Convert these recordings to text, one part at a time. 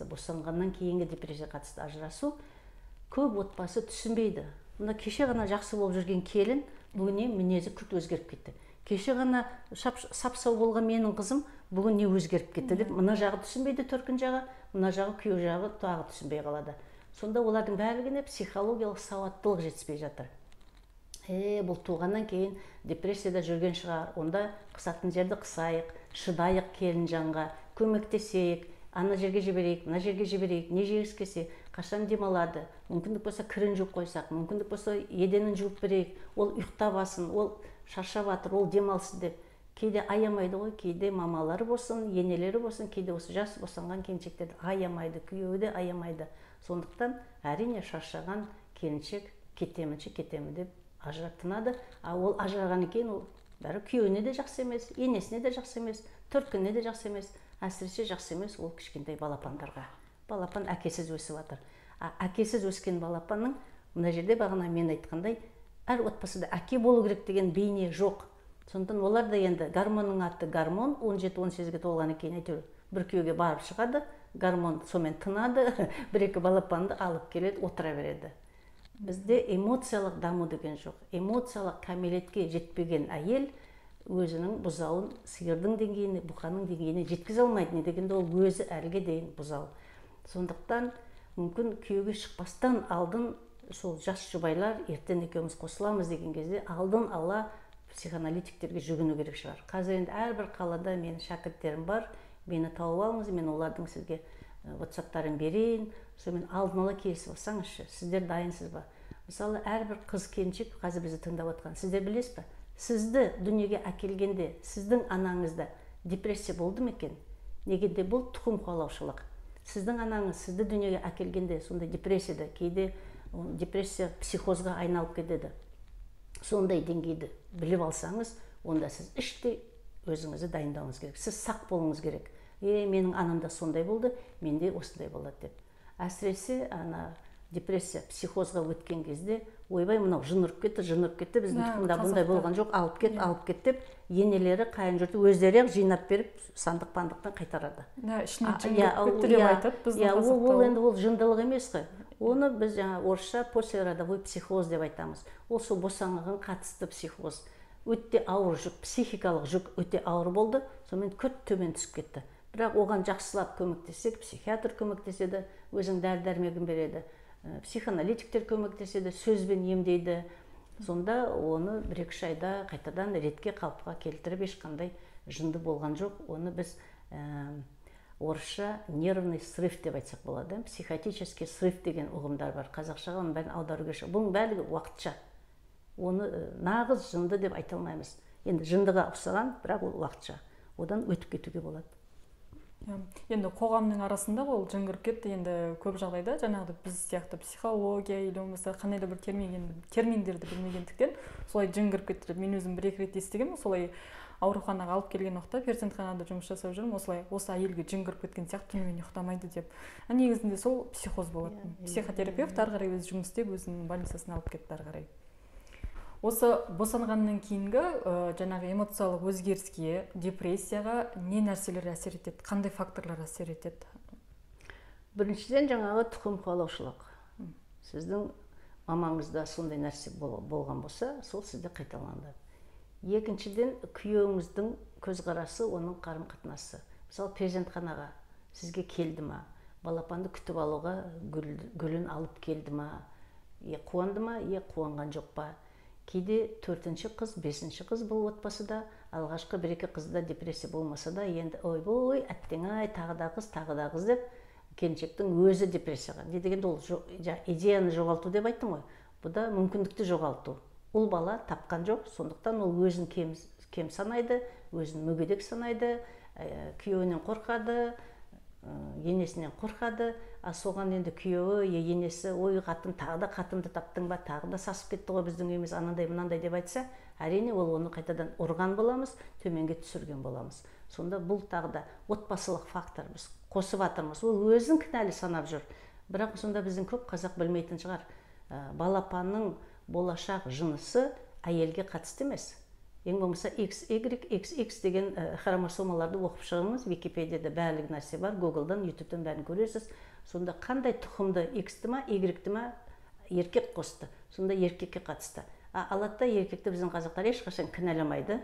Босанғаннан кейінгі депрессияға қатысты ажырасу көп отбасы түсінбейді. Мына кеше ғана жақсы болып жүрген келін бүгін мінезі күрт өзгеріп кетті. Кеше ғана сап-сау болған менің қызым бүгін не өзгеріп кетті деп мына жағы түсінбейді, төркін жағы, мына жағы күйеу жағы тағы түсінбей қалады. Сонда олардың барлығына психологиялық сауаттылық жетіспей жатыр. Бұл туғаннан кейін депрессияда жүрген шығар, онда қысатын жерді қысайық, шыдайық келін жанға, көмектесейік, ана жерге жіберейік, мына жерге жіберейік, не жегісі келсе, қашан демалады, мүмкіндік болса кірін жуып қойсақ, мүмкіндік болса еденін жуып берейік, ол ұйықтап алсын, ол шаршап жатыр, ол демалсын деп. Кейде аямайды ғой, кейде мамалары болсын, енелері болсын, кейде осы жас босанған келіншектерді аямайды, күйеуі де аямайды. Сондықтан әрине шаршаған келіншек кетемін деп ажырап тынады. Ол ажырағаннан кейін ол бәрі күйеуіне де жақсы емес, енесіне де жақсы емес, төрткініне де жақсы емес. Әсіресе жақсы емес ол кішкентай балапандарға. Балапан әкесіз өсіп жатыр. Әкесіз өскен балапанның мына жерде бағана мен айтқандай, әр отбасыда әке болу керек деген бейне жоқ. Сондықтан олар да енді гормонның аты гормон, 17-18-ге толғаннан кейін әйтеуір бір күйеуге барып шығады, гормон сомен тынады, бір-екі балапанды алып келеді, отыра береді. Бізде эмоциялық даму деген жоқ. Эмоциялық кәмелетке жетпеген әйел өзінің бұзауын сиырдың деңгейіне, бұқаның деңгейіне жеткізе алмайды. Не дегенде ол өзі әлге дейін бұзау. Сондықтан мүмкін күйеуге шықпастан алдын сол жас жұбайлар ертең екеуміз қосыламыз деген кезде алдын ала психоаналитиктерге жүгіну керек шығар. Қазір енді әрбір қалада менің шәкірттерім бар, мені тауып алыңыз, мен олардың сізге WhatsApp-тарын берейін, сонымен алдын ала келісіп алсаңызшы, сіздер дайынсыз ба? Мысалы, әрбір қыз келіншек қазір бізді тыңдап отқан, сіздер білесіз бе? Сізді дүниеге әкелгенде, сіздің анаңызда депрессия болды ма екен? Негеде бұл тұқым қуалаушылық. Сіздің анаңыз сізді дүниеге әкелгенде сондай депрессияда, кейде депрессия психозға айналып кетеді. Сондай деңгейді біліп алсаңыз, онда сіз іштей өзіңізді дайындауыңыз керек. Сіз сақ болуыңыз керек. Менің анамда сондай болды, менде осындай болады деп. Әсіресе депрессия психозға өткен кезде, ойбай, мынау жын ұрып кетті, біздің тұқымда бұндай болған жоқ, алып кет деп, енелері, қайын жұрты өздері жинап беріп, сандық-пандықтан қайтарады. Ішінен жын кіріп кетті деп айтып, біздің қазақта ол жындылық емес қой. Оны біз орысша послеродовой психоз деп айтамыз. Ол сол босанғанға қатысты психоз. Өте ауыр жүк, психикалық жүк өте ауыр болды, сонымен күрт төмен түсіп кетті. Бірақ оған жақсылап көмектесек, психиатр көмектеседі, өзің дәрі-дәрмегін береді. Психоаналитиктер көмектеседі, сөзбен емдейді. Сонда оны 1-2 айда қайтадан ретке қалыпқа келтіріп ешқандай жынды болған жоқ. Оны біз орысша нервный срыв деп айтсақ болады. Психотический срыв деген ұғымдар бар. Қазақшаға оның бәрін аударуға шығып. Бұның бәрі уақытша. Оны нағыз жынды деп айта алмаймыз. Енді жындыға ұқсаған, бірақ ол уақытша. Одан өтіп кетуге болады. Енді қоғамның арасында ол жын кіріп кетті, енді көп жағдайда жаңағыдай біз сияқты психология или болмаса қандай да бір терминдерді білмегендіктен солай жын кіріп кетті деп мен өзім 1-2 рет естігенмін. Солай ауруханаға алып келген уақытта перзентханада жұмыс жасап жүрмін, осылай осы әйелге жын кіріп кеткен сияқты, түнімен ұйықтамайды деп. Негізінде сол психоз болады. Психотерапевт ары қарай өзі жұмыс істеп өзінің больницасына алып кетті ары қарай. Осы босанғаннан кейінгі жаңағы эмоциялық өзгеріске, депрессияға не нәрселер әсер етеді, қандай факторлар әсер етеді? Біріншіден жаңағы тұқым қуалаушылық. Сіздің мамаңызда сондай нәрсе болған болса, сол сізде қайталанды. Екіншіден күйеуіңіздің көзқарасы, оның қарым-қатынасы. Мысалы, перзентханаға сізге келді ма, балапанды күтіп алуға гүлін алып келді ма, қуанды ма, қуанған жоқ па? Кейде 4-ші қыз, 5-ші қыз бұл отбасыда, алғашқы 1-2 қызда депрессия болмаса да, енді ой, әттең-ай, тағы да қыз деп, келіншектің өзі депрессияға. Не дегенде ол идеяны жоғалту деп айттым ғой. Бұл да мүмкіндікті жоғалту. Ол бала тапқан жоқ, сондықтан ол өзін кем санайды, өзін мүгедек санайды, күйеуінен қорқады, енесінен қорқады. Соған енді күйеуі, енесі, ой қатын, тағы да қатынды таптың ба, тағы да сасып кетті ғой біздің үйіміз, анандай мынандай деп айтса, әрине ол оны қайтадан ұрған боламыз, төменге түсірген боламыз. Сонда бұл тағы да отбасылық фактор, біз қосып жатырмыз. Ол өзін кінәлі санап жүр. Бірақ сонда біздің көп қазақ білмейтін шығар. Балапанның болашақ жынысы әйелге қатысты емес. ең болмаса XX деген хромосомаларды оқып шығыңыз, Википедияда барлық нәрсе бар, Google'дан, YouTube'дан бәрін көресіз. Сонда қандай тұқымды X-ті ма, Y-ті ма еркек қосты, сонда еркекке қатысты. Алады да еркекті біздің қазақтар ешқашан кінәламайды.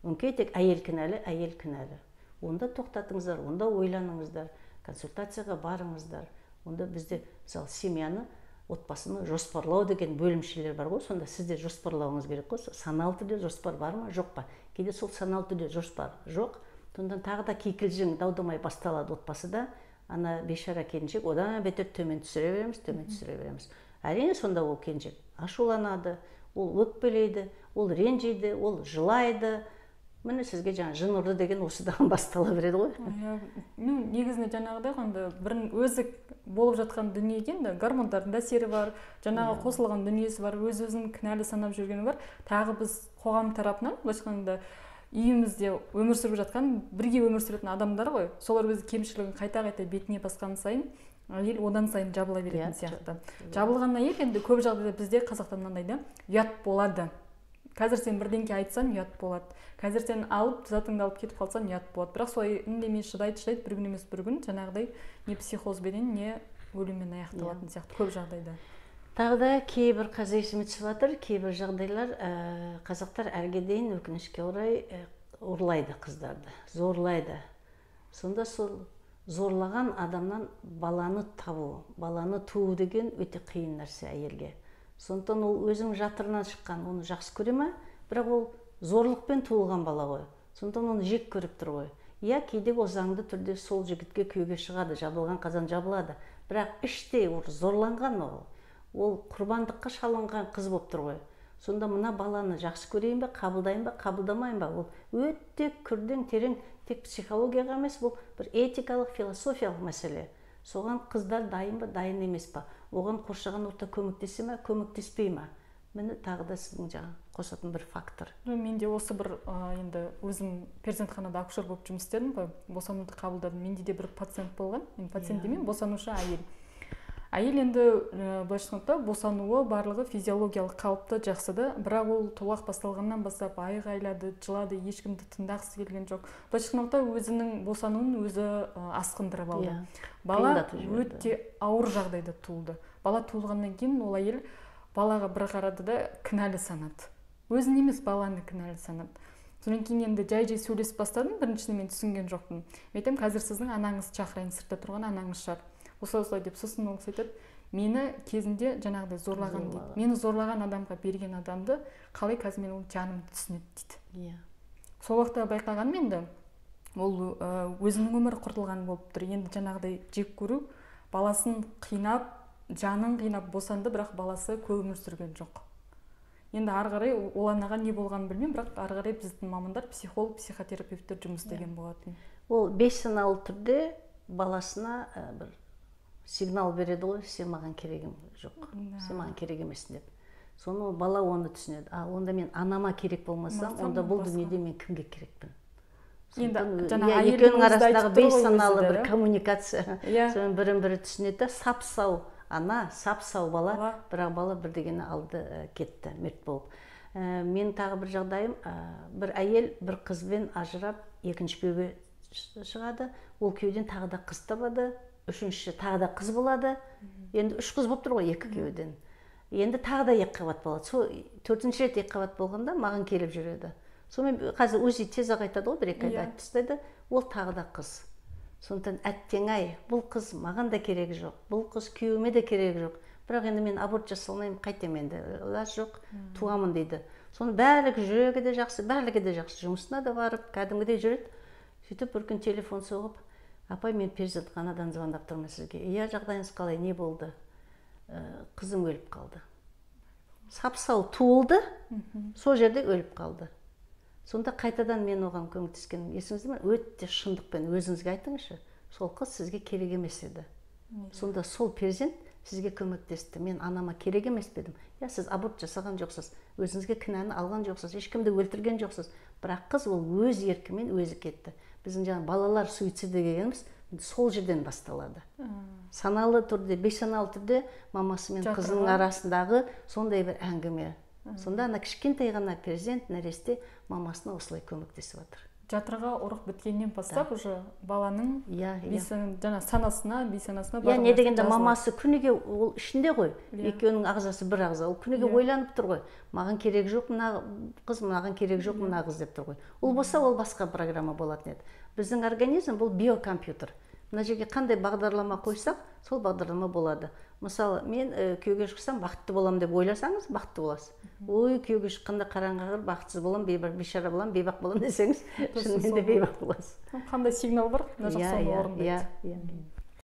Өңкей тек әйел кінәлі. Онда тоқтатыңыздар, онда ойланыңыздар, консультацияға барыңыздар. Онда бізде мысалы семьяны, отбасыны жоспарлау деген бөлімшелер бар ғой, сонда сізде жоспарлауыңыз керек қой. Саналы түрде жоспар бар ма, жоқ па? Кейде сол саналы түрде жоспар жоқ, сонда тағы да кикілжің, дау-дамай басталады отбасыда. Ана бейшара келіншек одан бетер төмен түсіре береміз. Әрине сонда ол келіншек ашуланады, ол өкпелейді, ол ренжиді, ол жылайды. Міне сізге жаңа жын ұрды деген осыдан бастала береді ғой. Негізінде жаңағыдай қанда бірін өзі болып жатқан дүниеге енді гормондардың әсері бар, жаңағы қосылған дүниесі бар, өз-өзін кінәлі санап жүргені бар. Тағы біз қоғам тарапынан былайша айтқанда үйімізде өмір сүріп жатқан, бірге өмір сүретін адамдар ғой. Солар өз кемшілігін қайта-қайта бетіне басқан сайын әйел одан сайын жабыла беретін сияқты. Жабылған әйел енді көп жағдайда бізде қазақта мынандай да ұят болады. Қазір сен бірдеңке айтсаң ұят болады. Қазір сен затыңды алып кетіп қалсаң ұят болады. Бірақ солай үндемей шыдайды, бір күн емес бір күн жаңағыдай не психозбенен, не өліммен аяқталатын сияқты көп жағдайда. Тағы да кейбір қазір есіме түсіп жатыр, кейбір жағдайлар қазақтар әрге дейін өкінішке орай ұрлайды қыздарды, зорлайды. Сонда сол зорлаған адамнан баланы табу, баланы туу деген өте қиын нәрсе әйелге. Сондықтан ол өзінің жатырынан шыққан, оны жақсы көре ме, бірақ ол зорлықпен туылған бала ғой. Сондықтан оны жек көріп тұр ғой. Иә, кейде ол заңды түрде сол жігітке күйеуге шығады, жабылған қазан жабылады. Бірақ іштей ол зорланған ол құрбандыққа шалынған қыз болып тұр ғой. Сонда мына баланы жақсы көрейін бе, қабылдайын ба, қабылдамайын ба? Ол өте күрделі, терең, тек психологияға емес, бұл бір этикалық, философиялық мәселе. Соған қыздар дайын ба, дайын емес па? Оған қоршаған орта көмектесе ме, көмектеспей ме? Міне тағы да сіздің жаңа қосатын бір фактор. Менде осы бір енді өзім перзентханада акушер болып жұмыс істедім ғой, босануды қабылдадым. Менде де бір пациент болған. Мен пациент демеймін, босанушы әйел. Әйел енді былайша айтқанда босануы барлығы физиологиялық қалыпты жақсыды, бірақ ол толғақ басталғаннан бастап айғайлады, жылады, ешкімді тыңдағысы келген жоқ. Былайша айтқанда өзінің босануын өзі асқындырып алды. Бала өте ауыр жағдайда туылды. Бала туылғаннан кейін ол әйел балаға бір қарады да кінәлі санады. Өзін емес, баланы кінәлі санады. Содан кейін енді жай-жай сөйлесіп бастадым, біріншіден мен түсінген жоқпын. Мен айтамын, қазір сіздің анаңыз шақырайын, сыртта тұрған анаңыз шығар. Осылай деп, сосын ол айтады, мені кезінде жаңағыдай зорлаған дейді. Мені зорлаған адамға берген адамды қалай қазір мен ол жанымды түсінеді дейді. Сол уақытта байқағаным енді ол өзінің өмірі құртылған болып тұр. Енді жаңағыдай жек көру, баласын қинап, жанын қинап босанды, бірақ баласы көп өмір сүрген жоқ. Енді ары қарай ол анаға не болғанын білмеймін, бірақ ары қарай біздің мамандар, психолог, психотерапевттер жұмыс істеген болатын. Ол бейсаналы түрде баласына бір сигнал береді ғой, сен маған керегім жоқ, сен маған керек емессің деп. Соны бала оны түсінеді. Онда мен анама керек болмасам, онда бұл дүниеде мен кімге керекпін? Екеуінің арасындағы бейсаналы бір коммуникация, соны бірін-бірі түсінеді, сап-сау ана, сап-сау бала, бірақ бала бір дегені алды кетті, мерт болып. Мен тағы бір жағдайым, бір әйел бір қызбен ажырап, екінші күйеуге шығады, ол күйеуден тағы да қыз табады, үшінші тағы да қыз болады. Енді үш қыз болып тұр ғой екі күйеуден. Енді тағы да екі қабат болады. Сол төртінші рет екі қабат болғанда маған келіп жүреді. Сонымен қазір өзі тез-ақ айтады ғой, бір-екі айда айтып тастайды, ол тағы да қыз. Сондықтан әттең-ай, бұл қыз маған да керегі жоқ, бұл қыз күйеуіме де керегі жоқ. Бірақ енді мен аборт жасалмаймын, қайтем енді, лаж жоқ, туамын дейді. Соны барлығы жүрегі де жақсы, барлығы де жақсы, жұмысына да барып, кәдімгідей жүреді. Сөйтіп бір күн телефон соғып, апай, мен перзентханадан звондап тұрмын сізге. Иә, жағдайыңыз қалай, не болды? Қызым өліп қалды. Сап-сау туылды, сол жерде өліп қалды. Сонда қайтадан мен оған көмектескенім есіңізде ме? Өте шындықпен өзіңізге айтыңызшы. Сол қыз сізге керек емес еді. Сонда сол перзент сізге көмектесті. Мен анама керек емес пе едім. Я, сіз аборт жасаған жоқсыз, өзіңізге кінәні алған жоқсыз, ешкімді өлтірген жоқсыз. Бірақ қыз ол өз еркімен өзі кетті. Біздің жаңа балалар суициді дегеніміз сол жерден басталады. Саналы түрде, бейсаналы түрде мамасы мен қызының арасындағы сондай бір әңгіме. Сонда ана кішкентай ғана перзент нәресте мамасына осылай көмектесіп жатыр. Жатырға ұрық біткеннен бастап уже баланың жаңа санасына, бейсанасына не дегенде мамасы күніге ол ішінде ғой. Екеуінің ағзасы бір ағза. Ол күніге ойланып тұр ғой. Маған керек жоқ мына қыз, маған керек жоқ мына қыз деп тұр ғой. Ол болса ол басқа программа болатын еді. Біздің организм бұл биокомпьютер. Мына жерге қандай бағдарлама қойсақ, сол бағдарлама болады. Мысалы, мен күйеуге шықсам бақытты боламын деп ойласаңыз, бақытты боласыз. Ой, күйеуге шыққанда қараңғы бақытсыз боламын, бейшара боламын, бейбақ боламын десеңіз, шынымен де бейбақ боласыз. Қандай сигнал бар? Мына жақсы орындайды.